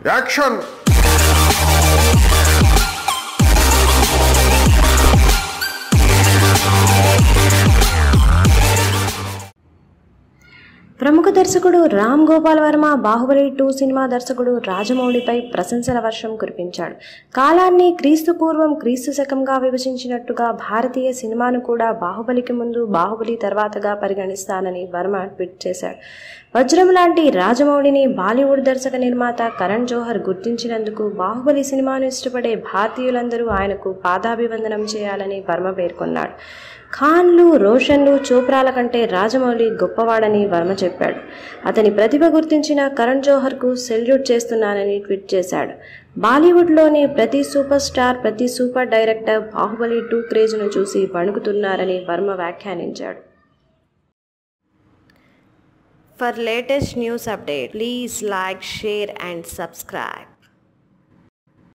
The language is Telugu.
యాక్షన్. ప్రముఖ దర్శకుడు రామ్ గోపాల్ వర్మ బాహుబలి 2 సినిమా దర్శకుడు రాజమౌళిపై ప్రశంసల వర్షం కురిపించాడు. కాలాన్ని క్రీస్తు పూర్వం క్రీస్తు శకంగా విభజించినట్టుగా భారతీయ సినిమాను కూడా బాహుబలికి ముందు బాహుబలి తర్వాతగా పరిగణిస్తానని వర్మ ట్వీట్ చేశాడు. వజ్రం లాంటి రాజమౌళిని బాలీవుడ్ దర్శక నిర్మాత కరణ్ జోహర్ గుర్తించినందుకు బాహుబలి సినిమాను ఇష్టపడే భారతీయులందరూ ఆయనకు పాదాభివందనం చేయాలని వర్మ పేర్కొన్నాడు. ఖాన్లు, రోషన్లు, చోప్రాల కంటే రాజమౌళి గొప్పవాడని వర్మ చెప్పాడు. అతని ప్రతిభ గుర్తించిన కరణ్ జోహర్కు సెల్యూట్ చేస్తున్నానని ట్వీట్ చేశాడు. బాలీవుడ్లోని ప్రతి సూపర్ స్టార్, ప్రతి సూపర్ డైరెక్టర్ బాహుబలి 2 క్రేజ్ను చూసి వణుకుతున్నారని Varma వ్యాఖ్యానించాడు. For latest news update, please like, share and subscribe.